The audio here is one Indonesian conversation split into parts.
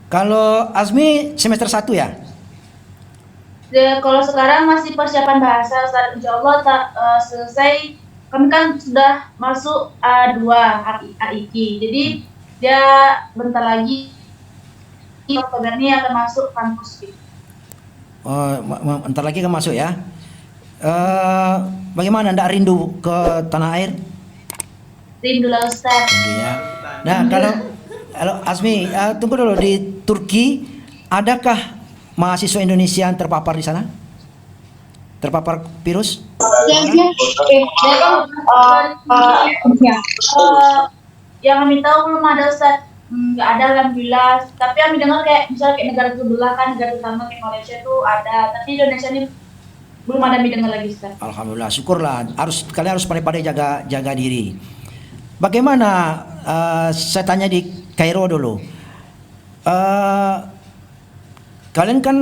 Kalau Azmi semester 1 ya? Kalau sekarang masih persiapan bahasa, Ustaz. Insya Allah selesai. Kami kan sudah masuk A2 AIK. Jadi dia bentar lagi Oktober ini akan masuk kampus gitu. Oh, ntar lagi kan masuk ya. Eh, Bagaimana ndak rindu ke tanah air? Rindulah Ustaz. Rindu ya. Nah, kalau Azmi, tunggu dulu di Turki adakah mahasiswa Indonesia yang terpapar di sana? Terpapar virus? Corona? Dan yang kami tahu belum ada Ustaz. Nggak ada alhamdulillah. Tapi kami dengar kayak misalnya kayak negara sebelah kan, negara tetangga kayak Malaysia tuh ada. Tapi Indonesia ini belum ada kami dengar lagi Ustaz. Alhamdulillah, syukurlah. Kalian harus pandai-pandai jaga diri. Bagaimana? Saya tanya di Kairo dulu. Eh, Kalian kan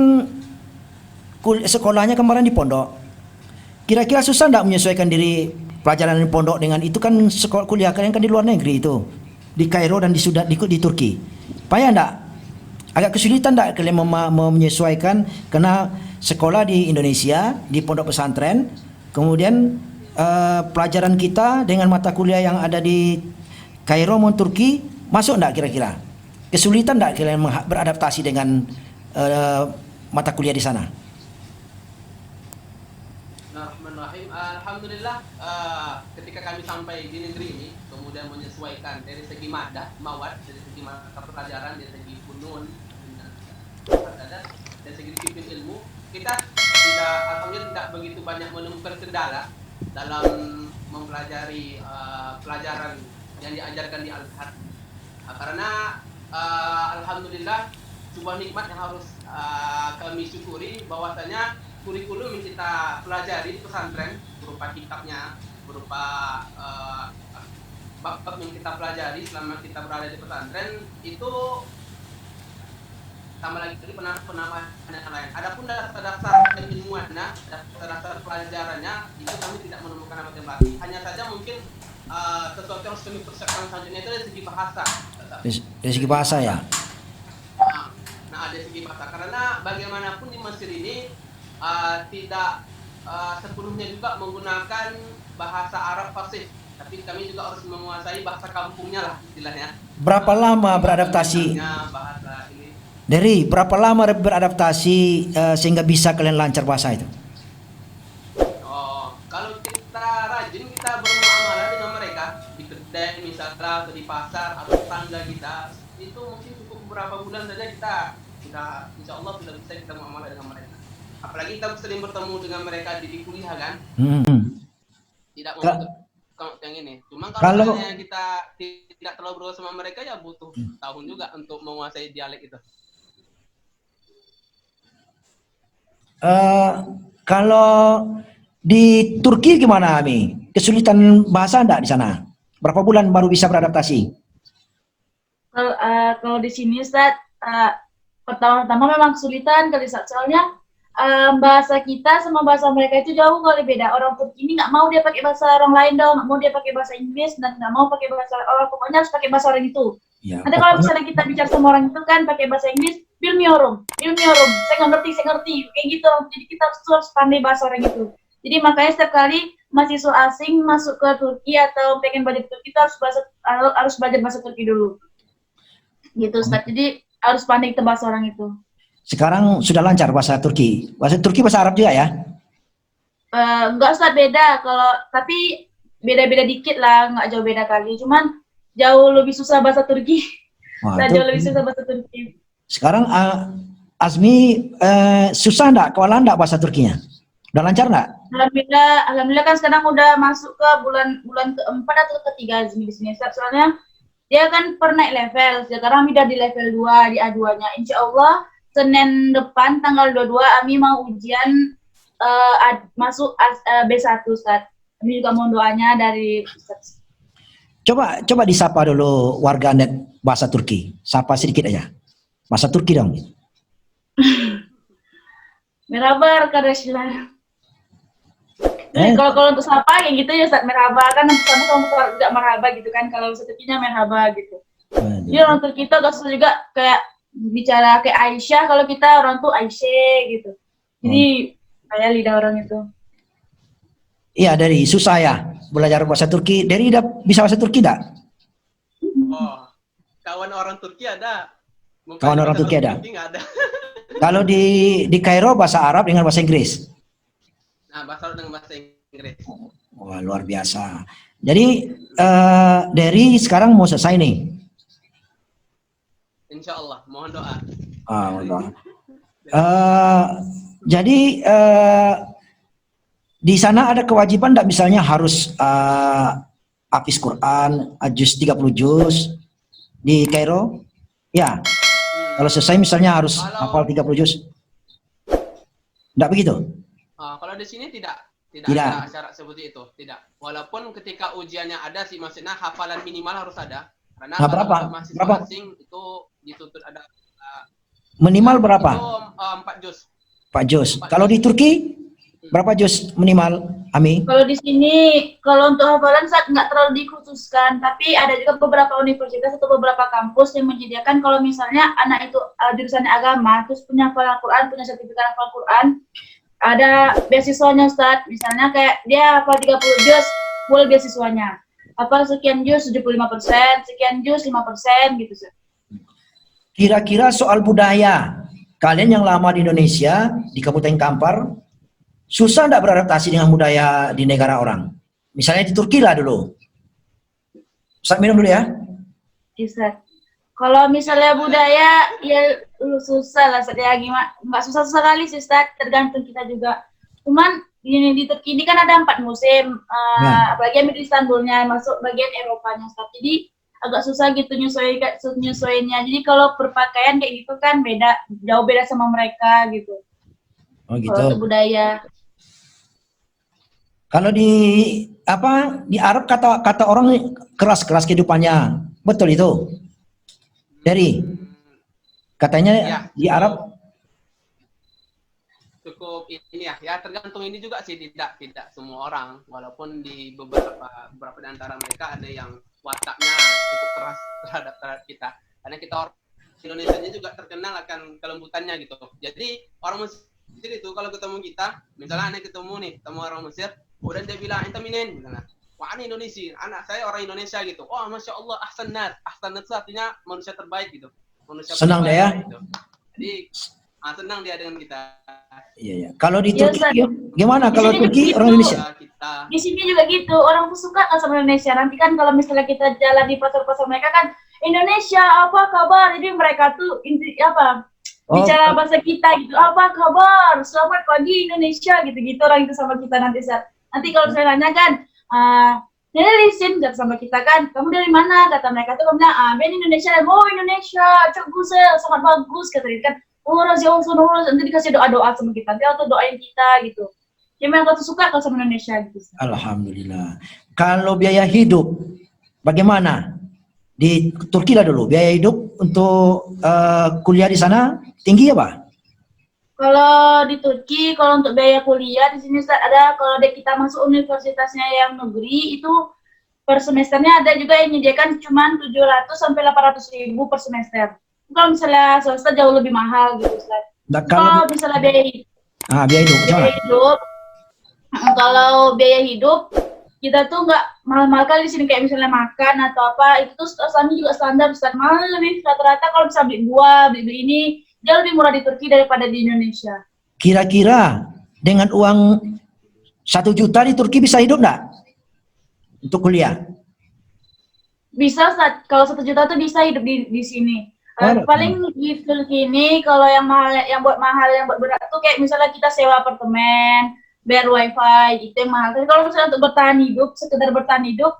sekolahnya kemarin di pondok. Kira-kira susah nggak menyesuaikan diri pelajaran di pondok dengan itu kan sekolah kuliah kalian kan di luar negeri itu di Kairo dan di Turki. Payah nggak? Agak kesulitan nggak kalian menyesuaikan karena sekolah di Indonesia di pondok pesantren, kemudian pelajaran kita dengan mata kuliah yang ada di Kairo maupun Turki masuk nggak kira-kira? Kesulitan nggak kalian beradaptasi dengan eh, mata kuliah di sana? Bismillahirrahmanirrahim. Alhamdulillah, ketika kami sampai di negeri ini, kemudian menyesuaikan dari segi mawad, dari segi mata pelajaran, dari segi funun, dari segi disiplin ilmu, kita alhamdulillah tidak begitu banyak menemukan kendala dalam mempelajari pelajaran yang diajarkan di Al-Azhar. Karena alhamdulillah sebuah nikmat yang harus kami syukuri bahwasanya kurikulum yang kita pelajari di pesantren berupa kitabnya, berupa bab-bab yang kita pelajari selama kita berada di pesantren itu tambah lagi penambahan yang lain. Adapun dasar-dasar ilmuannya, dasar-dasar pelajarannya itu kami tidak menemukan apa yang baru. Hanya saja mungkin sesuatu yang harus kami persiapkan selanjutnya itu dari segi bahasa. Dari segi bahasa ya. Nah, ada segi bahasa karena bagaimanapun di Mesir ini tidak sepenuhnya juga menggunakan bahasa Arab fasih, tapi kami juga harus menguasai bahasa kampungnya lah istilahnya. Berapa lama beradaptasi? Bahasa ini. Dari berapa lama beradaptasi sehingga bisa kalian lancar bahasa itu? Oh, kalau kita rajin kita bermuamalah dengan mereka di kedai misalnya atau di pasar atau tetangga kita, itu mungkin cukup beberapa bulan saja kita sudah insya Allah sudah bisa kita muamalah dengan mereka. Apalagi kita sering bertemu dengan mereka di kuliah kan, tidak membutuhkan yang ini. Cuma kalau kita tidak terlalu bergaul sama mereka ya butuh tahun juga untuk menguasai dialek itu. Kalau di Turki gimana, Ami? Kesulitan bahasa enggak di sana? Berapa bulan baru bisa beradaptasi? Kalau di sini Ustaz, pertama-tama memang kesulitan kali Ustaz. Soalnya bahasa kita sama bahasa mereka itu jauh kali beda. Orang Turki ini nggak mau dia pakai bahasa orang lain dong, nggak mau dia pakai bahasa Inggris dan nggak mau pakai bahasa orang, pokoknya harus pakai bahasa orang itu. Ya, Nanti kalau misalnya kita bicara sama orang itu kan pakai bahasa Inggris, bilmiorum, saya nggak ngerti, kayak gitu. Jadi kita harus pandai bahasa orang itu. Jadi makanya setiap kali mahasiswa asing masuk ke Turki atau pengen belajar Turki, kita harus belajar bahasa Turki dulu. Gitu Ustaz. Jadi harus pandai kita bahasa orang itu. Sekarang sudah lancar bahasa Turki. Bahasa Turki bahasa Arab juga ya? Enggak Ustaz, beda. Tapi beda-beda dikit lah, nggak jauh beda kali. Cuman jauh lebih susah bahasa Turki. Jauh lebih susah bahasa Turki. Sekarang Azmi susah enggak? Kewalahan enggak bahasa Turkinya? Udah lancar enggak? Alhamdulillah kan sekarang udah masuk ke bulan keempat atau ketiga Azmi di sini. Soalnya dia kan pernah naik level. Sekarang udah di level 2 di A2-nya. Insya Allah Senin depan tanggal 22 Ami mau ujian masuk B1 Ustaz. Ami juga mau doanya dari Ustaz. Coba disapa dulu warganet bahasa Turki. Sapa sedikit aja. Bahasa Turki dong. Merhaba arkadaşlar. Kalau untuk sapa kayak gitu ya Ustaz, merhaba kan sama kalau enggak merhaba gitu kan, kalau Turkinya merhaba gitu. Jadi orang Turki itu agak susah juga kayak bicara kayak Aisyah, kalau kita orang tuh Aisyah gitu. Jadi kayak lidah orang itu. Iya, dari susah ya belajar bahasa Turki. Dari udah bisa bahasa Turki enggak? Oh, kawan orang Turki ada. Kawan Mukanya orang bahasa Turki ada. Turki nggak ada. Kalau di Kairo bahasa Arab dengan bahasa Inggris. Nah, bahasa Arab dengan bahasa Inggris. Wah, luar biasa. Jadi dari sekarang mau selesai nih. Insya Allah, mohon doa. Udah. Jadi di sana ada kewajiban enggak misalnya harus hafiz Quran, juz 30 juz di Kairo? Ya, kalau selesai misalnya harus hafal 30 juz. Enggak begitu? Kalau di sini tidak Tidak. ada syarat seperti itu, tidak. Walaupun ketika ujiannya ada sih, maksudnya hafalan minimal harus ada. Karena Nah, kalau berapa? untuk mahasiswa Berapa? asing itu dituntut ada Minimal berapa? itu 4 juz. 4 juz. 4 Kalau juz. di Turki berapa juz minimal, Ami? Kalau di sini, kalau untuk hafalan saat nggak terlalu dikhususkan, tapi ada juga beberapa universitas atau beberapa kampus yang menyediakan kalau misalnya anak itu jurusannya agama, terus punya hafalan Quran, punya sertifikat hafalan Quran, ada beasiswanya Ustaz. Misalnya kayak dia hafal 30 juz, full beasiswanya. Hafal sekian juz 75%, sekian juz 5% gitu Ustaz. Kira-kira soal budaya, kalian yang lama di Indonesia, di Kabupaten Kampar, susah enggak beradaptasi dengan budaya di negara orang? Misalnya di Turki lah dulu. Ustaz minum dulu ya. Ustaz. Kalau misalnya budaya, ya susah lah Ustaz. Ya gimana, nggak susah-susah kali sih Ustaz, tergantung kita juga. Cuman di Turki ini kan ada 4 musim, apalagi ambil di Istanbulnya, masuk bagian Eropanya Ustaz. Jadi agak susah gitu nyesuaiinnya. Jadi kalau berpakaian kayak gitu kan beda, jauh beda sama mereka gitu. Oh gitu. Kalau untuk budaya. Kalau di Arab kata orang keras kehidupannya. Betul itu? Dari katanya Ya, di Arab cukup ini ya tergantung ini juga sih, tidak semua orang, walaupun di beberapa di antara mereka ada yang wataknya cukup keras terhadap kita, karena kita orang Indonesia juga terkenal akan kelembutannya gitu. Jadi orang Mesir itu kalau ketemu kita, misalnya aneh ketemu orang Mesir, kemudian dia bilang ente minen, misalnya, wah aneh Indonesia, anak saya orang Indonesia gitu, oh masya Allah, ahsan nas itu artinya manusia terbaik gitu, manusia senang deh ya. gitu. Jadi senang dia dengan kita. Iya ya. Kalau di Ya, Turki Ustaz. gimana? Di Kalau sini Turki juga orang gitu. Indonesia? Di sini juga gitu. Orang tuh suka kan sama Indonesia. Nanti kan kalau misalnya kita jalan di pasar-pasar mereka kan Indonesia apa kabar? Jadi mereka tuh bicara bahasa kita gitu. Apa kabar? Selamat pagi Indonesia gitu-gitu orang itu sama kita nanti saat. Nanti kalau saya nanya kan, Nelisin kata sama kita kan, kamu dari mana? Kata mereka tuh bilang, ben Indonesia. Oh Indonesia, cok Gusel, sangat bagus kata dia kan. Oh Razi Allah, nanti dikasih doa-doa sama kita, nanti atau doain kita gitu. Ya memang aku suka kalau sama Indonesia gitu. Alhamdulillah. Kalau biaya hidup, bagaimana? Di Turki lah dulu, biaya hidup untuk kuliah di sana tinggi ya Pak? Kalau di Turki, kalau untuk biaya kuliah di sini ada, kalau kita masuk universitasnya yang negeri itu per semesternya ada juga yang menyediakan cuma 700 sampai 800 ribu per semester. Kalau misalnya swasta jauh lebih mahal gitu Ustaz. Kalau misalnya biaya hidup, kalau biaya hidup kita tuh nggak mahal-mahal kali di sini, kayak misalnya makan atau apa itu tuh Islami juga standar Ustaz, mahal lebih rata-rata kalau bisa beli buah, beli ini jauh lebih murah di Turki daripada di Indonesia. Kira-kira dengan uang 1 juta di Turki bisa hidup nggak untuk kuliah? Bisa Ustaz, kalau 1 juta tuh bisa hidup di sini. Paling di Turki ini kalau yang mahal, yang buat berat tuh kayak misalnya kita sewa apartemen, bayar wifi gitu yang mahal. Tapi kalau misalnya untuk sekedar bertahan hidup,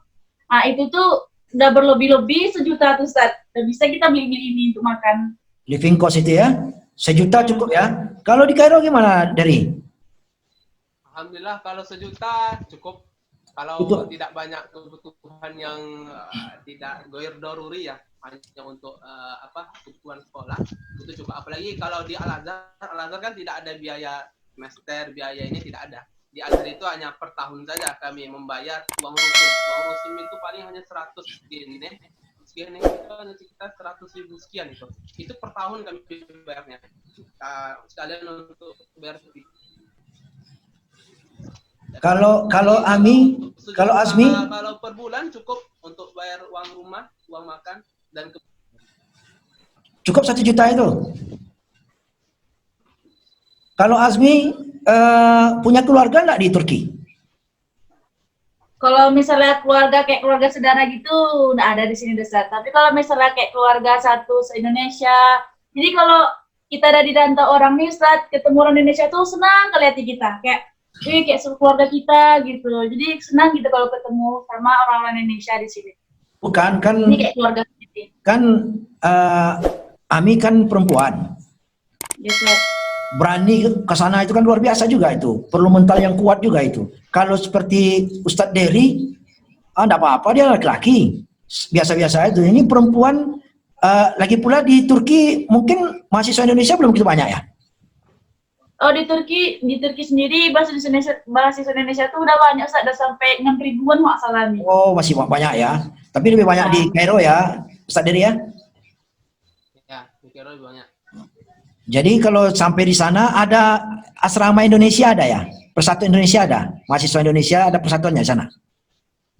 itu tuh udah berlebih-lebih 1 juta tuh Ustaz. Udah bisa kita beli ini untuk makan. Living cost itu ya, 1 juta cukup ya. Kalau di Kairo gimana dari? Alhamdulillah kalau 1 juta cukup. Kalau tidak banyak kebutuhan yang tidak goir doruri ya, hanya untuk kebutuhan sekolah itu cukup. Apalagi kalau di Al-Azhar kan tidak ada biaya semester, biaya ini tidak ada. Di Al-Azhar itu hanya per tahun saja kami membayar uang rusum. Uang rusum itu paling hanya 100 gini, 100 sekian itu hanya sekitar 100.000 sekian itu. Itu per tahun kami bayarnya. Sekalian untuk bayar cuti. Kalau Ami, kalau Azmi, kalau per bulan cukup untuk bayar uang rumah, uang makan, dan cukup 1 juta itu. Kalau Azmi punya keluarga enggak di Turki? Kalau misalnya keluarga kayak keluarga saudara gitu, nggak ada di sini Ustaz. Tapi kalau misalnya kayak keluarga satu se-Indonesia, jadi kalau kita ada di rantau orang nih Ustaz, ketemu orang Indonesia tuh senang kali hati kita. Kayak, kayak keluarga kita gitu. Jadi senang gitu kalau ketemu sama orang-orang Indonesia di sini. Bukan, kan Ini kayak keluarga sendiri. kan Ami kan perempuan. Ya Ustaz. Berani ke sana itu kan luar biasa juga itu. Perlu mental yang kuat juga itu. Kalau seperti Ustadz Dery, enggak apa-apa, dia laki-laki. Biasa-biasa itu. Ini perempuan, lagi pula di Turki mungkin mahasiswa Indonesia belum begitu banyak ya? Oh di Turki sendiri bahasa Indonesia tuh udah banyak Ustaz, udah sampai 6 ribuan nggak salah nih. Oh masih banyak ya. Tapi lebih banyak di Kairo ya, Ustadz Dery ya? ya, di Kairo lebih banyak. Jadi kalau sampai di sana ada asrama Indonesia ada ya? Persatuan Indonesia ada? Mahasiswa Indonesia ada persatuannya di sana?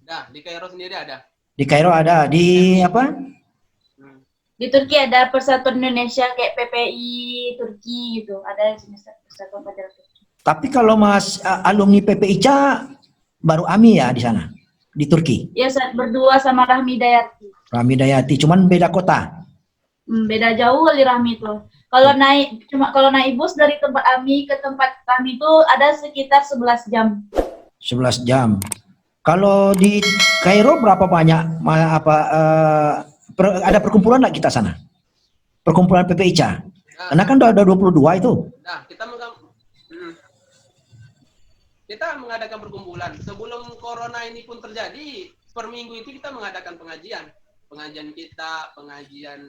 Nah, di Kairo sendiri ada. Di Kairo ada, di apa? Di Turki ada Persatuan Indonesia kayak PPI Turki gitu, ada di sini Persatuan Pelajar Turki. Tapi kalau alumni PPICA baru Ami ya di sana, di Turki? Ya Ustaz, berdua sama Rahmi Dayati. Rahmi Dayati, cuman beda kota? Beda jauh kali Rahmi itu. Kalau naik bus dari tempat Ami ke tempat Rahmi itu ada sekitar 11 jam. 11 jam. Kalau di Kairo berapa banyak ada perkumpulan enggak kita sana? Perkumpulan PPICA. Karena kan udah 22 itu. Nah, kita mengadakan perkumpulan. Sebelum corona ini pun terjadi, per minggu itu kita mengadakan pengajian. Pengajian kita, pengajian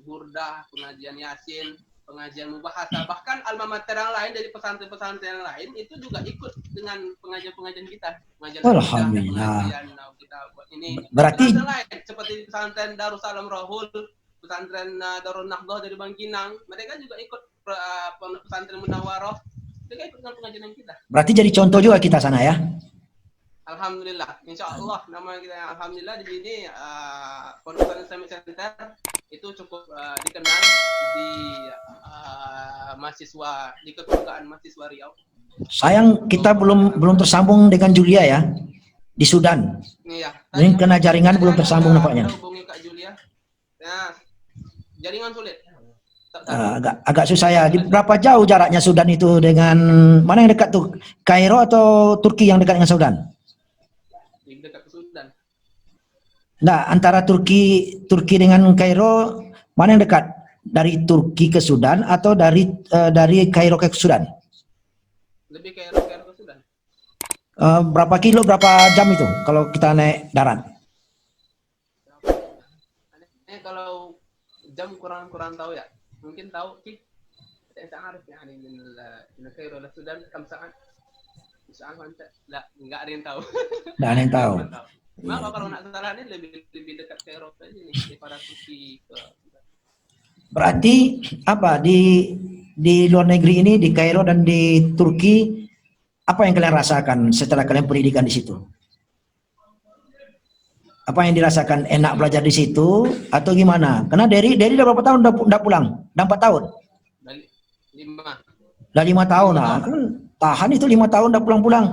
burdah, pengajian yasin, pengajian mubahasa, bahkan alma mater yang lain dari pesantren-pesantren yang lain itu juga ikut dengan pengajian-pengajian kita. Pengajian Alhamdulillah. Kita buat ini. Berarti pesantren lain seperti pesantren Darussalam Rahul, pesantren Darun Nahdhah dari Bangkinang, mereka juga ikut pesantren Munawaroh, mereka ikut dengan pengajian kita. Berarti jadi contoh juga kita sana ya. Alhamdulillah, insya Allah nama kita alhamdulillah di sini Pondok Islamic Center itu cukup dikenal di mahasiswa di kekeluargaan mahasiswa Riau. Sayang kita belum tersambung dengan Julia ya di Sudan. Iya. Ini kena jaringan belum tersambung nampaknya. Hubungi Kak Julia. Nah, jaringan sulit. Agak susah ya. Berapa jauh jaraknya Sudan itu dengan mana yang dekat tuh? Kairo atau Turki yang dekat dengan Sudan? Dekat ke Sudan. Nah, antara Turki dengan Kairo mana yang dekat? Dari Turki ke Sudan atau dari Kairo ke Sudan? Lebih Kairo ke Sudan. Berapa kilo, berapa jam itu kalau kita naik darat? Kalau jam kurang tahu ya. Mungkin tahu sih. Saya harus يعني من كايرو للسودان كم ساعة؟ مش عارف أنت. لا, enggak ada yang tahu. Nggak ada yang tahu. Maka kalau nak salah ini lebih dekat ke Eropa ini daripada Turki ke. Berarti apa di luar negeri ini di Kairo dan di Turki apa yang kalian rasakan setelah kalian pendidikan di situ? Apa yang dirasakan, enak belajar di situ atau gimana? Karena Dery udah berapa tahun udah pulang? Udah 4 tahun? Dari 5. Udah 5 tahun lah. Kan tahan itu 5 tahun udah pulang-pulang.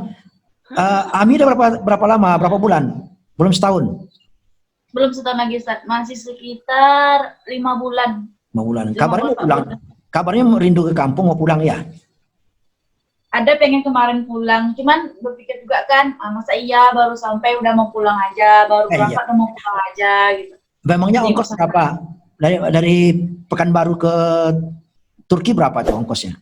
Ami udah berapa lama? Berapa bulan? Belum setahun? Belum setahun lagi Ustaz, masih sekitar 5 bulan. 5 bulan. 5 Kabarnya mau bulan. pulang. Kabarnya rindu ke kampung mau pulang ya? Ada pengen kemarin pulang, cuman berpikir juga kan, masa iya baru sampai udah mau pulang aja, baru berangkat udah mau pulang aja gitu. Memangnya ongkos berapa? Dari Pekanbaru ke Turki berapa tuh ongkosnya?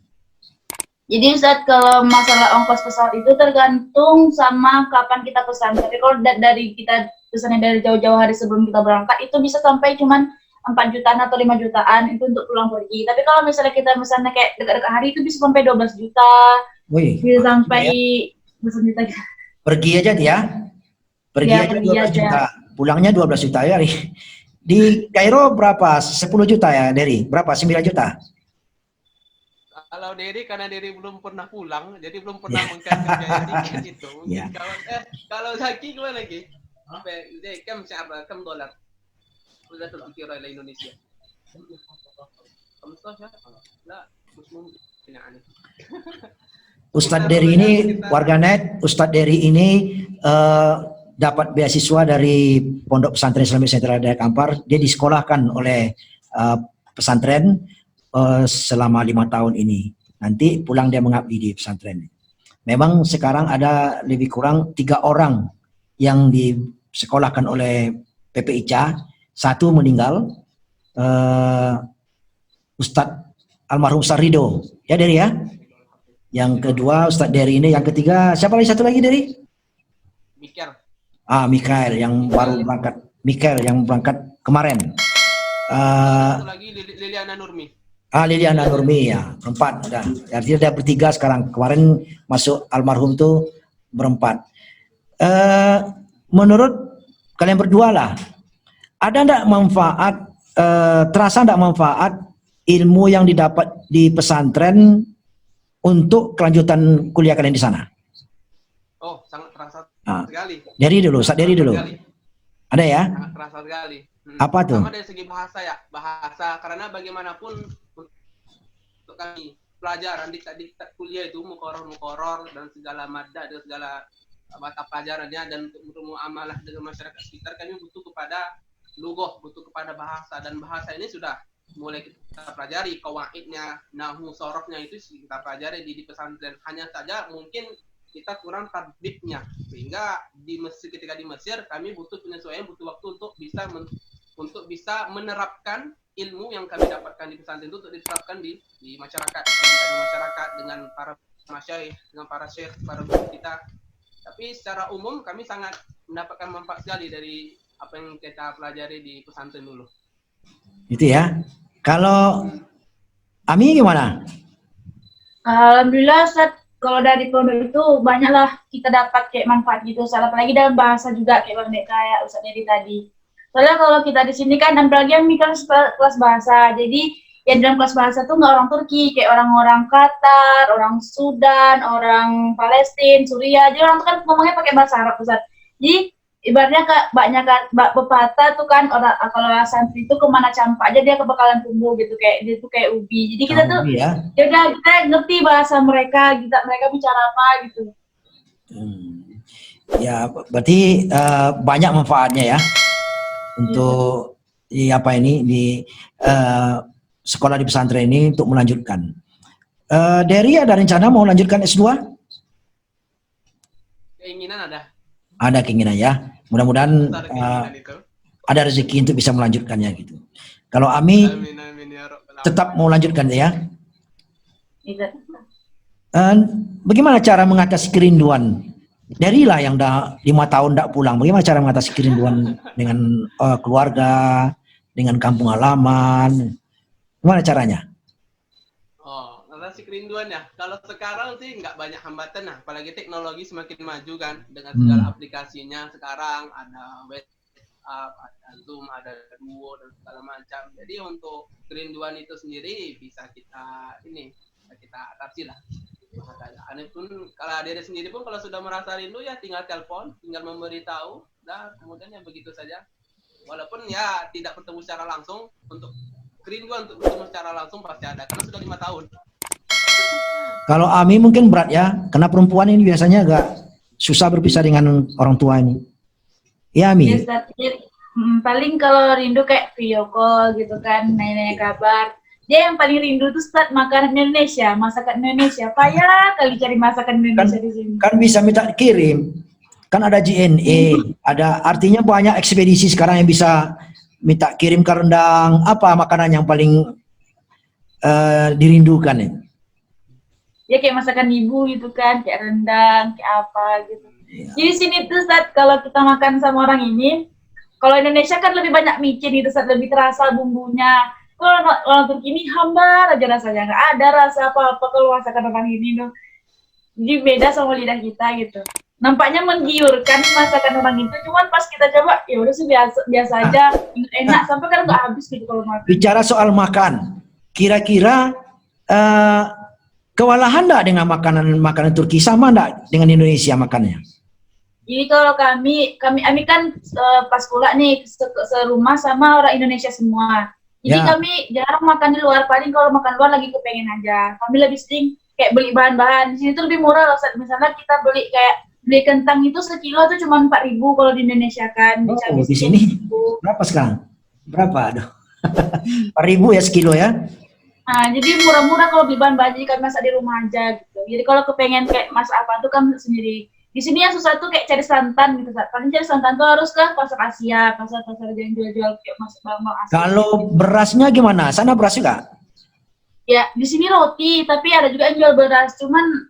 Jadi Ustaz, kalau masalah ongkos pesawat itu tergantung sama kapan kita pesan. Tapi kalau dari kita pesannya dari jauh-jauh hari sebelum kita berangkat, itu bisa sampai cuman 4 jutaan atau 5 jutaan itu untuk pulang pergi. Tapi kalau misalnya kita misalnya kayak dekat-dekat hari itu bisa sampai 12 juta. Wih, bisa sampai ya. 12 juta. Pergi aja dia. Pergi Ya, aja pergi 12 aja. juta. Pulangnya 12 juta ya. Di Kairo berapa? 10 juta ya, Derry? Berapa? 9 juta? Kalau Derry, karena Derry belum pernah pulang, jadi belum pernah mengkaitkan biaya tiket itu. Mungkin Ya. kalau Zaki gimana lagi? Zaki kam siapa? Kam dolar? Udah terkira ila Indonesia. 15 ya? Lah, mungkin yani. Ustadz Derry ini warganet, Ustadz Derry ini dapat beasiswa dari Pondok Pesantren Islamic Sentral Dayak Kampar. Dia disekolahkan oleh pesantren selama 5 tahun ini. Nanti pulang dia mengabdi di pesantren. Memang sekarang ada lebih kurang 3 orang yang disekolahkan oleh PPICA. 1 meninggal, Ustadz almarhum Sarido. Ya Derry ya. Yang kedua Ustadz Derry ini, yang ketiga siapa lagi, satu lagi Derry? Mikir. Mikael yang baru berangkat. Mikael yang berangkat kemarin. Satu lagi Liliana Nurmi. Liliana Nurmi ya, 4 udah. Artinya dia bertiga sekarang. Kemarin masuk almarhum tuh berempat. Menurut kalian berdua lah, ada enggak manfaat, terasa enggak manfaat ilmu yang didapat di pesantren untuk kelanjutan kuliah kalian di sana? Oh, sangat terasa sekali. Dari dulu, dari dulu. Ada ya? Sangat terasa sekali. Apa tuh? Sama dari segi bahasa ya, bahasa, karena bagaimanapun untuk kami pelajaran di kuliah itu mukoror dan segala madda dan segala mata pelajarannya, dan untuk bermuamalah dengan masyarakat sekitar kami butuh kepada lugoh, butuh kepada bahasa, dan bahasa ini sudah mulai kita pelajari, kawaidnya, nahu, sorofnya itu kita pelajari di pesantren. Hanya saja mungkin kita kurang tadbibnya, sehingga ketika di Mesir kami butuh penyesuaian, butuh waktu untuk bisa menerapkan ilmu yang kami dapatkan di pesantren itu untuk diterapkan di masyarakat, dengan para masyayikh, dengan para syekh, para guru kita. Tapi secara umum kami sangat mendapatkan manfaat sekali dari apa yang kita pelajari di pesantren dulu. Itu ya. Kalau Ami gimana? Alhamdulillah Ustaz, kalau dari pondok itu banyaklah kita dapat kayak manfaat gitu. Apalagi dalam bahasa juga kayak Bang Dek kayak Ustaz Dedi tadi. Soalnya kalau kita di sini kan apalagi yang mikir kelas bahasa. Jadi yang dalam kelas bahasa tuh nggak orang Turki, kayak orang-orang Qatar, orang Sudan, orang Palestina, Suriah. Jadi orang tuh kan ngomongnya pakai bahasa Arab Ustaz. Jadi ibaratnya banyak kan pepatah tuh kan, orang kalau santri itu kemana campak aja dia kebakalan tumbuh gitu, kayak dia tuh kayak ubi. Jadi kita tuh ya udah kita ngerti bahasa mereka, mereka bicara apa gitu. Ya berarti banyak manfaatnya ya untuk apa ini di sekolah di pesantren ini untuk melanjutkan. Derry ada rencana mau lanjutkan S2? Keinginan ada. Ada keinginan ya. Mudah-mudahan ada rezeki untuk bisa melanjutkannya gitu. Kalau Ami tetap mau lanjutkan ya. Bagaimana cara mengatasi kerinduan? Derry lah yang udah 5 tahun tidak pulang. Bagaimana cara mengatasi kerinduan dengan keluarga, dengan kampung halaman? Gimana caranya? Atasi kerinduan ya. Kalau sekarang sih nggak banyak hambatan, apalagi teknologi semakin maju kan, dengan segala aplikasinya sekarang ada WhatsApp, ada Zoom, ada Duo dan segala macam. Jadi untuk kerinduan itu sendiri bisa kita atasi lah. Aneh pun kalau diri sendiri pun kalau sudah merasa rindu ya tinggal telepon, tinggal memberitahu, dan kemudian ya begitu saja. Walaupun ya tidak bertemu secara langsung, untuk kerinduan untuk bertemu secara langsung pasti ada, karena sudah 5 tahun. Kalau Ami mungkin berat ya, karena perempuan ini biasanya agak susah berpisah dengan orang tua ini. Ya Ami? Yes, paling kalau rindu kayak video call gitu kan, nanya-nanya kabar. Dia yang paling rindu tuh start makanan Indonesia, masakan Indonesia. Payah kali cari masakan Indonesia di sini. Kan bisa minta kirim. Kan ada JNE, ada artinya banyak ekspedisi sekarang yang bisa minta kirim ke rendang. Apa makanan yang paling dirindukan ya? Ya kayak masakan ibu gitu kan, kayak rendang, kayak apa gitu. Ya. Jadi sini tuh saat kalau kita makan sama orang ini, kalau Indonesia kan lebih banyak micin gitu, saat lebih terasa bumbunya. Kalau orang Turki ini hambar aja rasanya, nggak ada rasa apa-apa kalau masakan orang ini tuh. Jadi beda sama lidah kita gitu. nampaknya menggiurkan masakan orang itu, cuman pas kita coba ya udah sih biasa biasa aja, enak sampai kan nggak habis gitu kalau makan. Bicara soal makan, kira-kira kewalahan enggak dengan makanan Turki, sama enggak dengan Indonesia makannya? Jadi kalau kami kan pas pula nih serumah sama orang Indonesia semua. Jadi Ya. kami jarang makan di luar, paling kalau makan luar lagi kepengen aja. Kami lebih sering kayak beli bahan-bahan. Di sini tuh lebih murah loh. Misalnya kita beli kentang itu sekilo tuh cuma 4.000 kalau di Indonesia kan. Oh, Cabai di sini 10.000. berapa sekarang? Berapa? Aduh. 4.000 ya sekilo ya? Nah, jadi murah-murah kalau beli bahan-bahan, jadi kami masak di rumah aja gitu. Jadi kalau kepengen kayak masak apa tuh kan sendiri. Di sini yang susah tuh kayak cari santan gitu. Paling cari santan tuh harus ke pasar Asia, pasar-pasar yang jual-jual kayak masak bawang asli. Kalau berasnya gimana? Sana beras juga? Ya, di sini roti, tapi ada juga yang jual beras. Cuman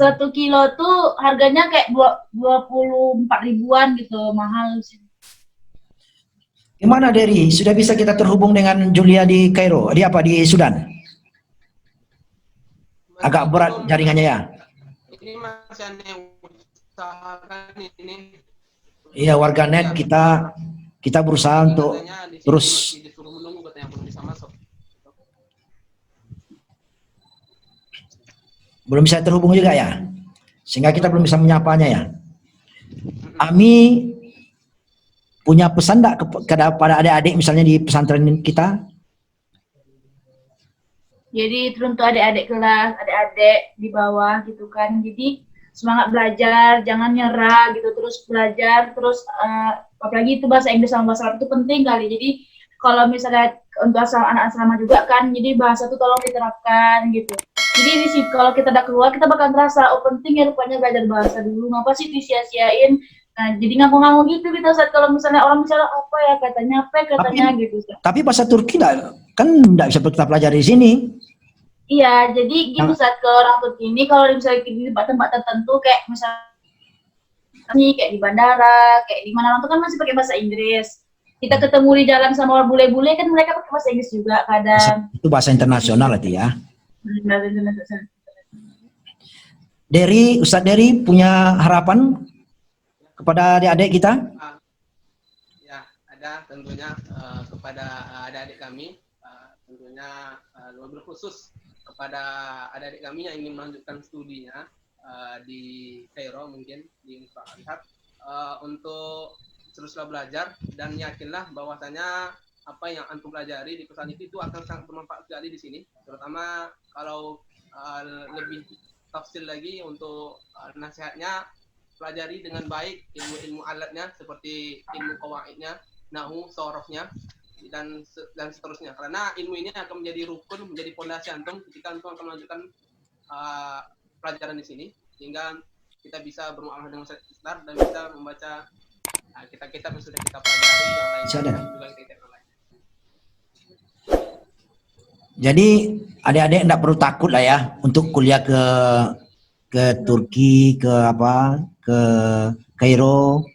1 kilo tuh harganya kayak 24 ribuan gitu, mahal sih. Gimana Derry? Sudah bisa kita terhubung dengan Julia di Kairo? Di apa? Di Sudan? Agak berat jaringannya ya? Ini masih aneh usahakan ini. Iya, warganet kita berusaha untuk Katanya di sini terus masih disuruh menunggu, katanya belum bisa masuk. belum bisa terhubung juga ya, sehingga kita belum bisa menyapanya ya. Ami punya pesan enggak kepada adik-adik misalnya di pesantren kita? Jadi untuk adik-adik kelas, adik-adik di bawah gitu kan. Jadi semangat belajar, jangan nyerah gitu, terus belajar, terus apalagi itu bahasa Inggris sama bahasa Arab itu penting kali. Jadi kalau misalnya untuk anak asrama juga kan, jadi bahasa itu tolong diterapkan gitu. Jadi di sini kalau kita udah keluar, kita bakal terasa, oh penting ya rupanya belajar bahasa dulu, ngapa sih disia-siain. Nah, jadi ngaku-ngaku gitu kita saat kalau misalnya orang bicara apa ya katanya gitu. Tapi bahasa Turki kan enggak bisa kita pelajari di sini. Iya, jadi gini saat ke orang Turki ini kalau misalnya di tempat tertentu kayak misalnya nih kayak di bandara, kayak di mana itu kan masih pakai bahasa Inggris. Kita ketemu di jalan sama orang bule-bule kan mereka pakai bahasa Inggris juga kadang. Itu bahasa internasional itu ya. Derry, Ustadz Derry punya harapan kepada adik-adik kita? Ya, ada tentunya kepada adik-adik kami, tentunya lebih khusus kepada adik-adik kami yang ingin melanjutkan studinya di Kairo, mungkin di Al-Azhar, untuk teruslah belajar dan yakinlah bahwasanya apa yang antum pelajari di pesan itu akan sangat bermanfaat sekali di sini, terutama kalau lebih tafsir lagi untuk nasihatnya, pelajari dengan baik ilmu-ilmu alatnya seperti ilmu qawaidnya, nahu, sorofnya, dan seterusnya, karena ilmu ini akan menjadi rukun, menjadi pondasi antum ketika antum akan melanjutkan pelajaran di sini, sehingga kita bisa bermuamalah dengan sekitar dan bisa membaca kitab-kitab yang sudah kita pelajari yang lainnya dan juga kitab yang lainnya. Jadi adik-adik enggak perlu takut lah ya untuk kuliah ke Turki, ke Kairo.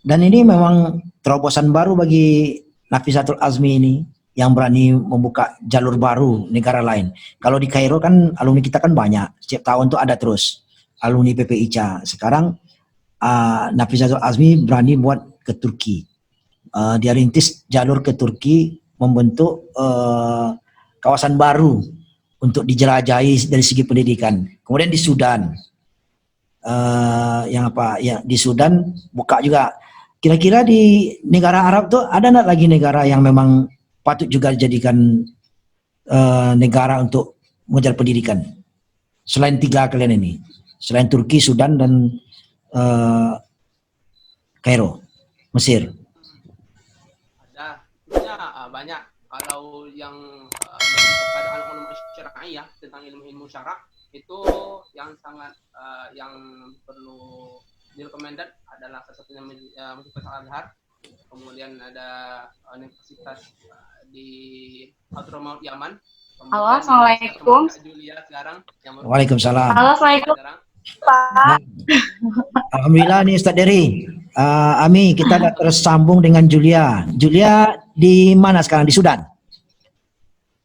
Dan ini memang terobosan baru bagi Nafisatul Azmi ini yang berani membuka jalur baru negara lain. Kalau di Kairo kan alumni kita kan banyak, setiap tahun tuh ada terus alumni PPICA. Sekarang Nafisatul Azmi berani buat ke Turki. Dia rintis jalur ke Turki, membentuk kawasan baru untuk dijelajahi dari segi pendidikan. Kemudian di Sudan, di Sudan buka juga. Kira-kira di negara Arab tuh ada nggak lagi negara yang memang patut juga dijadikan negara untuk mengejar pendidikan selain 3 kalian ini, selain Turki, Sudan dan Kairo, Mesir? Ada, tentunya banyak. Kalau yang lebih kepada anak ulama syar'i ya, tentang ilmu-ilmu syarak itu yang sangat yang perlu direkomendad adalah salah satunya Universitas Al-Azhar, kemudian ada universitas di Hadramaut Yaman. Halo, assalamualaikum. Julia sekarang. Waalaikumsalam. Halo, assalamualaikum Pak. Alhamdulillah nih Ustadz Derry. Ami, kita sudah tersambung dengan Julia. Julia di mana sekarang? Di Sudan?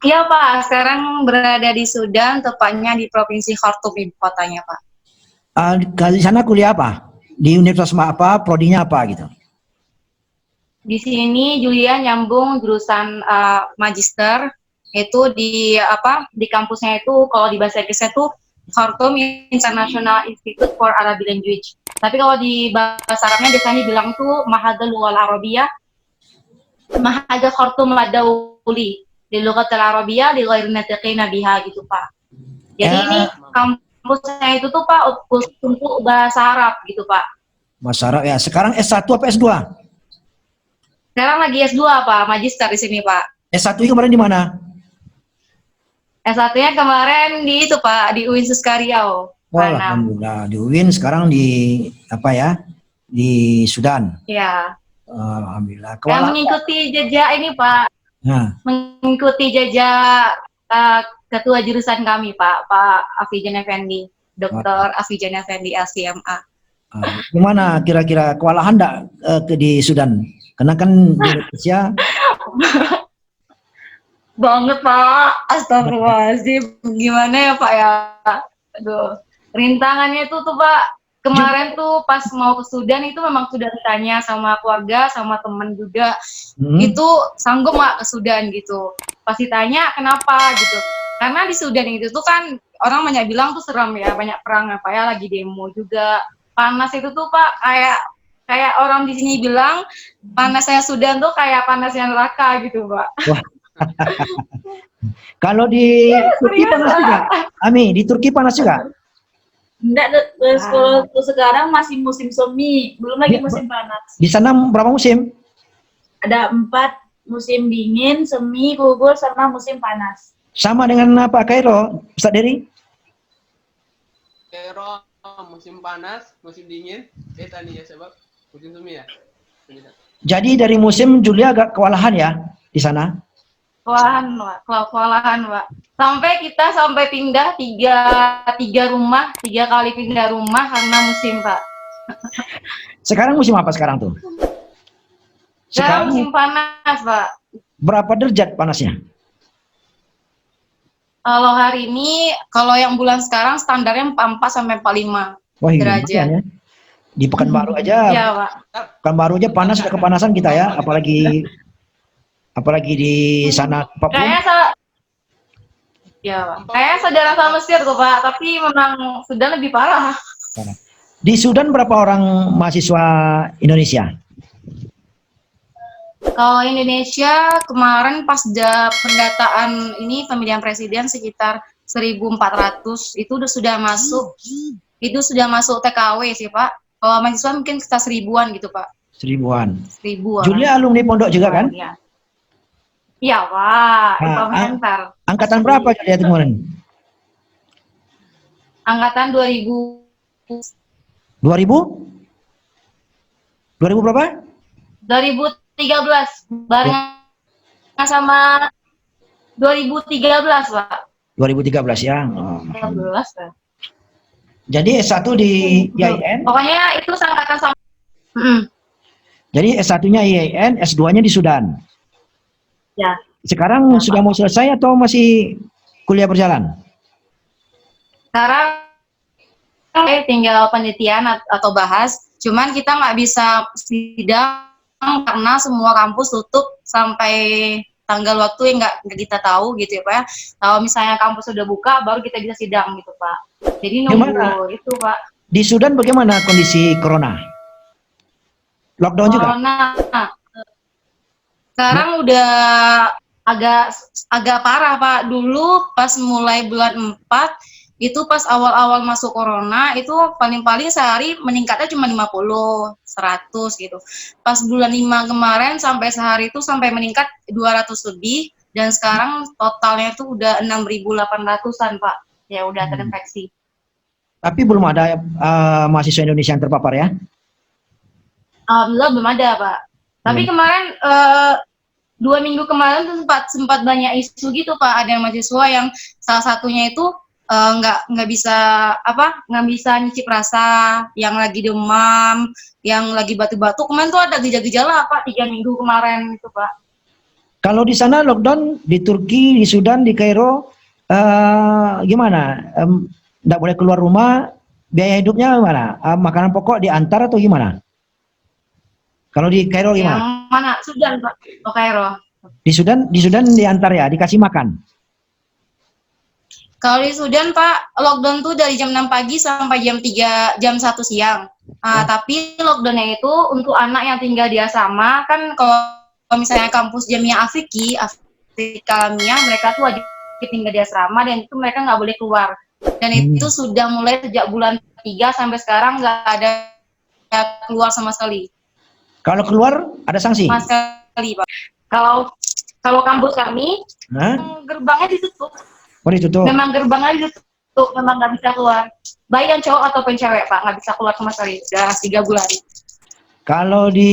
Iya Pak, sekarang berada di Sudan, tepatnya di Provinsi Khartoum, ibu kotanya Pak. Di sana kuliah apa? Di universitas apa? Prodinya apa gitu? Di sini Julia nyambung jurusan magister, itu di di kampusnya itu kalau di bahasa Inggrisnya itu Khartoum International Institute for Arabic Language. Tapi kalau di bahasa Arabnya biasanya bilang tuh Mahadul Lughal Arabiyah, Mahadul Khartoum Madauli di Lughat Al-Arabiyah di ghairi natiqina biha gitu Pak. Jadi ini kampusnya itu tuh Pak untuk bahasa Arab gitu Pak. Bahasa Arab ya. Sekarang S1 apa S2? Sekarang lagi S2 Pak, magister di sini Pak. S1 kemarin di mana? S1-nya kemarin di itu Pak, di UIN Suskariau. Oh, alhamdulillah. Di UIN, sekarang di apa ya? Di Sudan. Ya. Alhamdulillah. Saya mengikuti jejak ini Pak. Nah. Mengikuti jejak ketua jurusan kami Pak Afijan Effendi, Dr. Afijan Effendi LCMA. Gimana kira-kira kewalahan enggak di Sudan? Karena kan di Indonesia banget Pak, astagfirullahaladzim. Gimana ya Pak ya? Aduh, rintangannya itu tuh Pak, kemarin tuh pas mau ke Sudan itu memang sudah ditanya sama keluarga, sama temen juga, itu sanggup nggak ke Sudan gitu. Pas ditanya kenapa gitu, karena di Sudan itu tuh kan orang banyak bilang tuh seram ya, banyak perang apa ya, lagi demo juga, panas itu tuh Pak, kayak orang di sini bilang panasnya Sudan tuh kayak panasnya neraka gitu Pak. Wah. Kalau di Turki panas juga? Ami, di Turki panas juga? Enggak, kalau sekarang masih musim semi, belum lagi musim panas. Di sana berapa musim? Ada 4 musim dingin, semi, gugur, sama musim panas. Sama dengan apa Kairo, Ustaz Dery? Kairo musim panas, musim dingin, tadi ya sebab musim semi ya. Jadi dari musim Juli agak kewalahan ya di sana? Kewalahan Pak. Sampai pindah tiga rumah, 3 kali pindah rumah karena musim Pak. Sekarang musim apa sekarang tuh? Sekarang musim panas Pak. Berapa derajat panasnya? Kalau hari ini, kalau yang bulan sekarang standarnya 44 sampai 45 derajat. Ya. Di Pekanbaru aja. Iya Pak. Pekanbaru aja panas, udah kepanasan kita ya, apalagi di sana Papua. Kayaknya saudara sama Mesir tuh Pak, tapi memang Sudan lebih parah. Di Sudan berapa orang mahasiswa Indonesia? Kalau Indonesia kemarin pas pendataan ini pemilihan presiden sekitar 1.400 itu sudah masuk. Itu sudah masuk TKW sih Pak. Kalau mahasiswa mungkin sekitar 1000-an gitu Pak. 1000-an. Ribuan. Julia alumni pondok juga kan? Iya Pak, komentar. Angkatan berapa Julia itu kemarin? Angkatan 2000. 2000? 2000 berapa? 2013, barengan sama 2013 Pak. 2013 ya. Oh. 2013 ya. Jadi S1 di IAIN? Pokoknya itu angkatan sama. Jadi S1-nya IAIN, S2-nya di Sudan? Ya. Sekarang sudah mau selesai atau masih kuliah berjalan? Sekarang tinggal penelitian atau bahas, cuman kita nggak bisa sidang karena semua kampus tutup sampai tanggal waktu yang nggak kita tahu gitu ya Pak ya. Kalau misalnya kampus sudah buka baru kita bisa sidang gitu Pak. Jadi nunggu itu Pak. Di Sudan bagaimana kondisi corona? Lockdown juga? Corona sekarang udah agak parah Pak. Dulu pas mulai bulan 4 itu pas awal-awal masuk corona itu paling-paling sehari meningkatnya cuma 50, 100 gitu. Pas bulan 5 kemarin sampai sehari itu sampai meningkat 200 lebih dan sekarang totalnya itu udah 6.800-an Pak. Ya udah terinfeksi. Tapi belum ada mahasiswa Indonesia yang terpapar ya? Alhamdulillah belum ada Pak. Tapi kemarin 2 minggu kemarin tuh sempat banyak isu gitu Pak. Ada yang mahasiswa yang salah satunya itu nggak bisa nyicip rasa, yang lagi demam, yang lagi batuk-batuk. Kemarin tuh ada gejala-gejala Pak 3 minggu kemarin itu Pak. Kalau di sana lockdown di Turki, di Sudan, di Kairo gimana? Nggak boleh keluar rumah, Biaya hidupnya gimana? Makanan pokok diantar atau gimana? Kalau di Kairo Yang gimana? mana? Sudan, Pak. Oh, Kairo. Di Sudan diantar ya, dikasih makan. Kalau di Sudan, Pak, lockdown tuh dari jam 6 pagi sampai jam 1 siang. Oh, Tapi lockdownnya itu untuk anak yang tinggal di asrama, kan kalau misalnya kampus Jamia Afriki, Afrika Lamia, mereka tuh wajib tinggal di asrama dan itu mereka nggak boleh keluar. Dan itu hmm. sudah mulai sejak bulan 3 sampai sekarang nggak ada keluar sama sekali. Kalau keluar ada sanksi. Sama sekali, Pak. Kalau kalau kampus kami, Hah? gerbangnya ditutup. Oh, ditutup. Memang gerbangnya ditutup, memang nggak bisa keluar. Baik yang cowok ataupun cewek, Pak, nggak bisa keluar sama sekali. Udah 3 bulan. Kalau di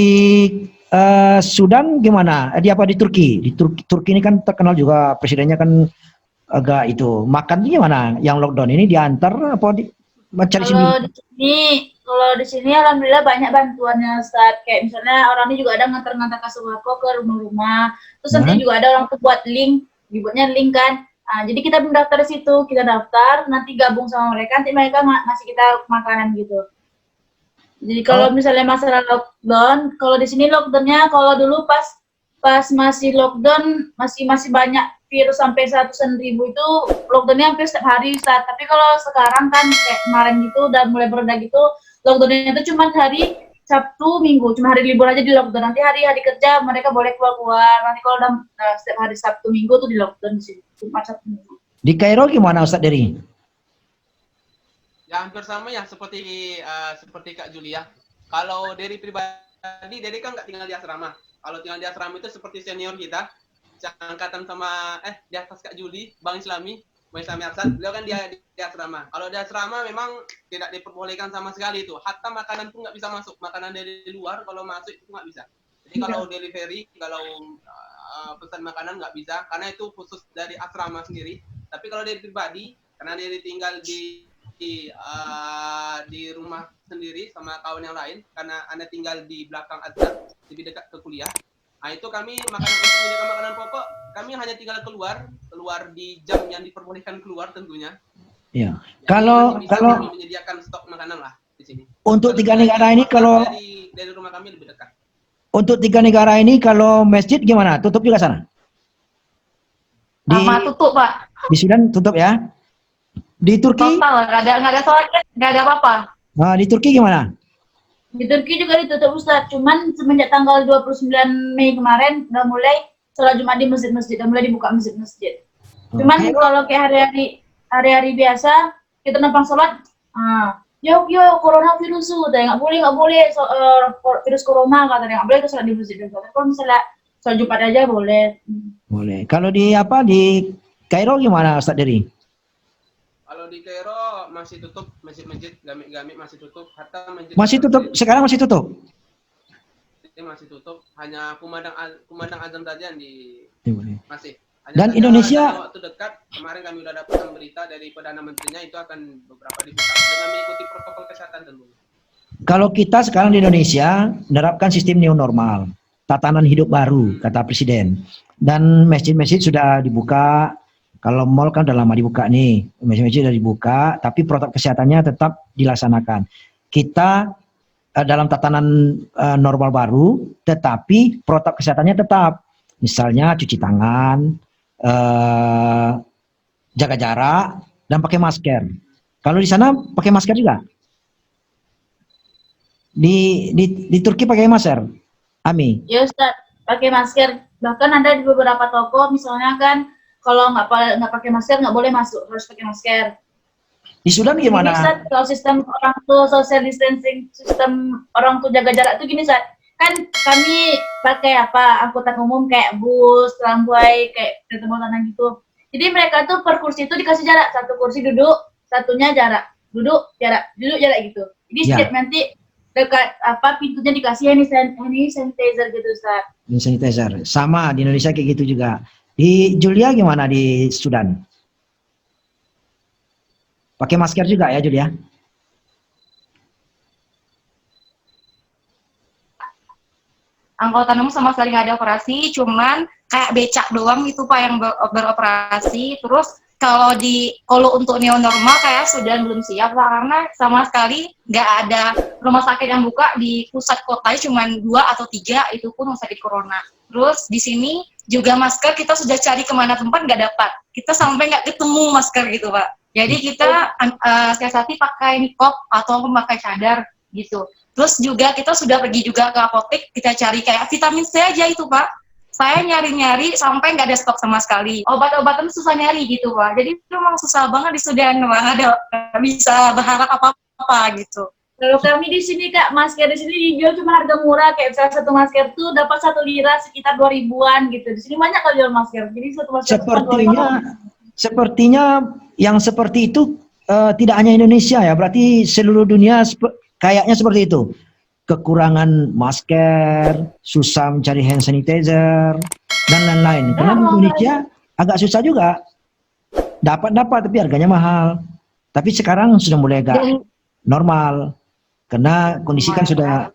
Sudan gimana? Di apa di Turki? Di Turki ini kan terkenal juga presidennya kan agak itu. Makan gimana? Yang lockdown ini diantar apa mencari sendiri? Kalau di sini alhamdulillah banyak bantuannya Ustaz. Kayak misalnya orang ini juga ada ngantar-ngantar ke sembako ke rumah-rumah. Terus Hah? nanti juga ada orang tuh buat link, dibuatnya link kan. Jadi kita mendaftar di situ, kita daftar, nanti gabung sama mereka, nanti mereka ngasih kita makanan gitu. Jadi kalau misalnya masalah lockdown, kalau di sini lockdownnya, kalau dulu pas masih lockdown masih banyak virus sampai 100.000 itu lockdownnya hampir setiap hari Ustaz. Tapi kalau sekarang kan kayak kemarin gitu udah mulai bereda gitu, lockdownnya itu cuma hari Sabtu Minggu, cuma hari libur aja di lockdown. Nanti hari kerja mereka boleh keluar. Nanti kalau udah setiap hari Sabtu Minggu tuh di lockdown di sini, cuma Sabtu Minggu. Di Kairo gimana Ustadz Dery? Ya hampir sama ya seperti Kak Julia. Kalau dari pribadi, Dedi kan nggak tinggal di asrama. Kalau tinggal di asrama itu seperti senior kita, angkatan sama di atas Kak Juli, Bang Islami Arsad, beliau kan di asrama. Kalau di asrama memang tidak diperbolehkan sama sekali itu. Hatta makanan pun nggak bisa masuk. Makanan dari luar kalau masuk itu nggak bisa. Jadi kalau delivery, kalau pesan makanan nggak bisa, karena itu khusus dari asrama sendiri. Tapi kalau dari pribadi, karena dia tinggal di rumah sendiri sama kawan yang lain, karena Anda tinggal di belakang Azhar, lebih dekat ke kuliah. Nah itu kami untuk menyediakan makanan pokok, kami hanya tinggal keluar di jam yang diperbolehkan keluar tentunya. Iya. Kalau Kalau kami menyediakan stok makanan lah di sini. untuk tiga negara ini kalau dari rumah kami lebih dekat. untuk tiga negara ini kalau masjid gimana? Tutup juga sana? Sama tutup, Pak. Di Sudan tutup ya? Di Turki? Total, nggak ada sholat, nggak ada apa-apa. Nah, di Turki gimana? Di Turki juga ditutup Ustaz, cuman semenjak tanggal 29 Mei kemarin udah mulai sholat Jumat di masjid-masjid, udah mulai dibuka masjid-masjid. Cuman kalau kayak hari-hari biasa kita numpang sholat, yo coronavirus tuh, nggak boleh virus corona katanya nggak boleh itu sholat di masjid. Kalau misalnya sholat Jumat aja boleh. Boleh. Kalau di Kairo gimana Ustaz Dery? Kalau di Kairo masih tutup, masjid-masjid Gami masih tutup, hatta masih tutup. Sekarang masih tutup. Masih tutup, hanya kumandang azan saja masih. Dan Indonesia waktu dekat kemarin kami sudah dapat berita dari Perdana Menterinya itu akan beberapa dibuka dengan mengikuti protokol kesehatan tentunya. Kalau kita sekarang di Indonesia menerapkan sistem new normal, tatanan hidup baru kata Presiden. Dan masjid-masjid sudah dibuka. Kalau mall kan udah lama dibuka nih, masjid-masjid sudah dibuka, tapi protokol kesehatannya tetap dilaksanakan. Kita dalam tatanan normal baru, tetapi protokol kesehatannya tetap. Misalnya cuci tangan, jaga jarak, dan pakai masker. Kalau di sana pakai masker juga? Di Turki pakai masker? Ami? Ya Ustaz, pakai masker. Bahkan ada di beberapa toko, misalnya kan, kalau nggak pakai masker nggak boleh masuk, harus pakai masker. Di Sudan gimana? Jadi, kalau sistem orang tuh social distancing, sistem orang tuh jaga jarak tuh gini Sat. Kan kami pakai angkutan umum kayak bus, tramway, kayak kereta bawah tanah gitu. Jadi mereka tuh per kursi itu dikasih jarak, satu kursi duduk, satunya jarak, duduk jarak gitu. Jadi setiap nanti dekat pintunya dikasih hand sanitizer gitu Sat. Hand sanitizer, sama di Indonesia kayak gitu juga. Di Julia gimana di Sudan? Pakai masker juga ya Julia? Angkutan umum sama sekali nggak ada operasi, cuman kayak becak doang gitu Pak yang beroperasi. Terus kalau untuk new normal kayak Sudan belum siap Pak, karena sama sekali nggak ada rumah sakit yang buka di pusat kota, cuma 2 atau 3, itu pun rumah sakit corona. Terus di sini juga masker kita sudah cari kemana tempat nggak dapat, kita sampai nggak ketemu masker gitu Pak. Jadi kita siasati pakai niqab atau memakai cadar gitu. Terus juga kita sudah pergi juga ke apotek, kita cari kayak vitamin C aja itu Pak. Saya nyari-nyari sampai nggak ada stok sama sekali. Obat-obatan susah nyari gitu Pak. Jadi memang susah banget di Sudan, Pak. Nggak bisa berharap apa-apa gitu. Kalau kami di sini Kak, masker di sini dijual cuma harga murah, kayak misalnya satu masker tuh dapat 1 lira sekitar 2 ribuan gitu. Di sini banyak kalau jual masker. Jadi satu masker Sepertinya yang seperti itu tidak hanya Indonesia ya, berarti seluruh dunia kayaknya seperti itu. Kekurangan masker, susah mencari hand sanitizer, dan lain-lain. Karena di Indonesia agak susah juga. Dapat tapi harganya mahal. Tapi sekarang sudah mulai agak normal. Karena kondisi kan sudah,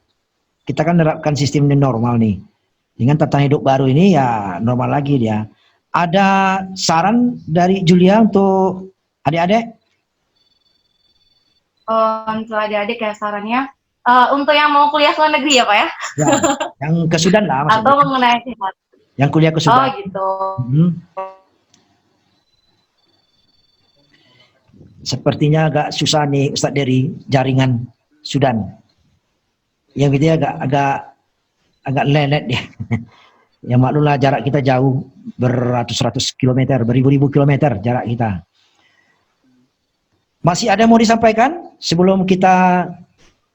kita kan menerapkan sistem normal nih. Dengan tatanan hidup baru ini ya normal lagi dia. Ada saran dari Julia untuk adik-adik? Untuk adik-adik kayak sarannya, untuk yang mau kuliah ke luar negeri ya Pak ya? Ya, yang ke Sudan lah maksudnya. Atau mengenai sehat? Yang kuliah ke Oh Sudan. gitu. Sepertinya agak susah nih Ustadz dari jaringan Sudan. Yang gitu ya agak lelet dia. Ya maklumlah jarak kita jauh, beratus-ratus kilometer, beribu-ribu kilometer jarak kita. Masih ada yang mau disampaikan sebelum kita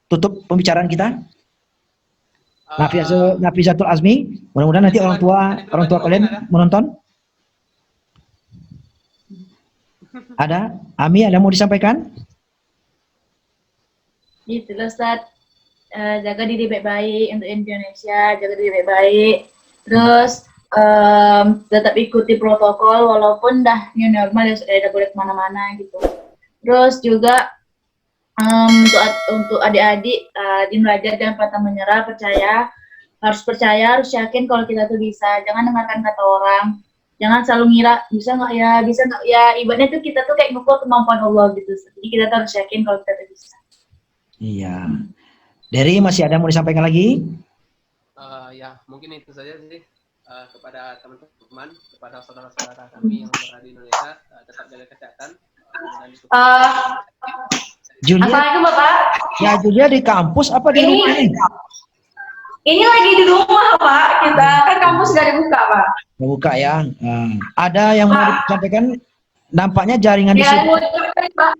tutup pembicaraan kita? Nafisatul Azmi, mudah-mudahan nanti orang tua kalian menonton. Ada? Ami, ada yang mau disampaikan? Gitu loh Ustaz. Jaga diri baik-baik untuk Indonesia, jaga diri baik-baik. Terus tetap ikuti protokol walaupun dah new normal ya sudah boleh kemana-mana gitu. Terus juga untuk adik-adik di belajar jangan patah menyerah, harus yakin kalau kita tuh bisa, jangan dengarkan kata orang, jangan selalu ngira bisa nggak ya, ibaratnya tuh kita tuh kayak ngukur kemampuan Allah gitu, jadi kita tuh harus yakin kalau kita tuh bisa. Iya. Dari masih ada yang mau disampaikan lagi? Ya mungkin itu saja sih, kepada teman-teman, kepada saudara-saudara kami yang berada di Indonesia, tetap jaga kesehatan. Julia, Assalamualaikum Bapak. ya Julia di kampus apa di rumah ini? Ini lagi di rumah Pak, kita kan kampus nggak dibuka Pak. Buka ya. Ada yang mau disampaikan? Nampaknya jaringan di Ya, sini. Pak.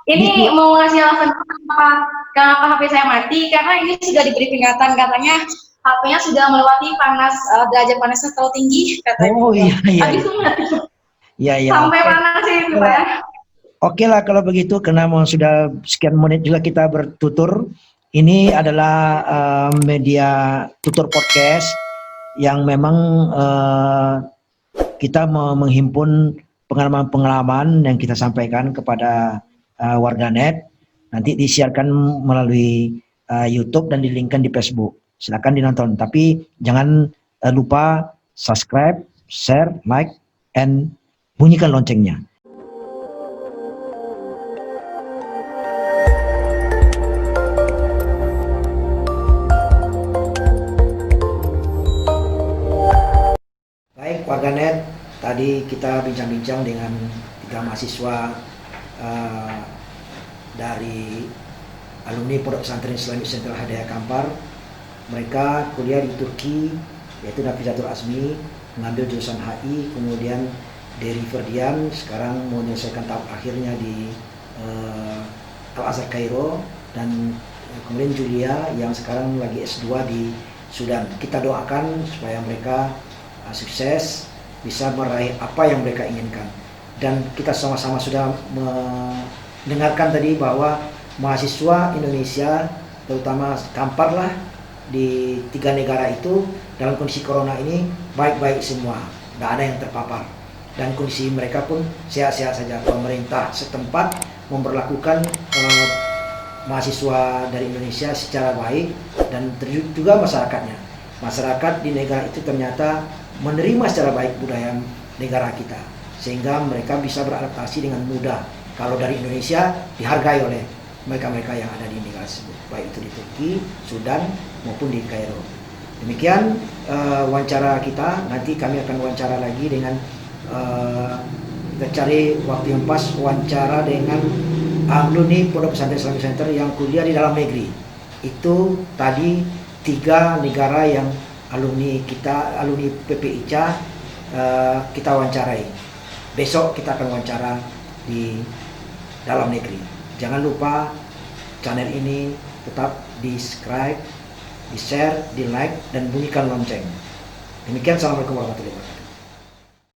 Ini mau ngasih alasan kenapa HP saya mati, karena ini sudah diberi peringatan, katanya HP-nya sudah melewati derajat panasnya terlalu tinggi katanya. Oh iya. Habis itu mati. Iya. Sampai panas itu Pak ya. Oke lah kalau begitu, karena sudah sekian menit juga kita bertutur. Ini adalah media tutur podcast yang memang kita menghimpun pengalaman-pengalaman yang kita sampaikan kepada warganet. Nanti disiarkan melalui YouTube dan di-linkkan di Facebook. Silakan dinonton. Tapi jangan lupa subscribe, share, like, and bunyikan loncengnya. Baik warganet, tadi kita bincang-bincang dengan 3 mahasiswa dari alumni Pondok Pesantren Islamic Sentral Hidayah Kampar. Mereka kuliah di Turki, yaitu Nafisatul Azmi mengambil jurusan HI, kemudian Dery Ferdian sekarang mau menyelesaikan tahap akhirnya di Al-Azhar Kairo, dan kemudian Julia yang sekarang lagi S2 di Sudan. Kita doakan supaya mereka sukses, bisa meraih apa yang mereka inginkan. Dan kita sama-sama sudah mendengarkan tadi bahwa mahasiswa Indonesia, terutama Kampar lah, di 3 negara itu dalam kondisi corona ini baik-baik semua, tidak ada yang terpapar, dan kondisi mereka pun sehat-sehat saja. Pemerintah setempat memperlakukan mahasiswa dari Indonesia secara baik, dan juga masyarakatnya. Masyarakat di negara itu ternyata menerima secara baik budaya negara kita. sehingga mereka bisa beradaptasi dengan mudah. Kalau dari Indonesia dihargai oleh mereka-mereka yang ada di negara tersebut, baik itu di Turki, Sudan maupun di Kairo. Demikian wawancara kita. Nanti kami akan wawancara lagi dengan kita cari waktu yang pas wawancara dengan alumni Pondok Pesantren Islamic Center yang kuliah di dalam negeri. Itu tadi 3 negara yang alumni kita, alumni PPICA kita wawancarai. Besok kita akan wawancara di dalam negeri. Jangan lupa channel ini tetap di subscribe, di share, di like, dan bunyikan lonceng. Demikian, assalamualaikum warahmatullahi wabarakatuh.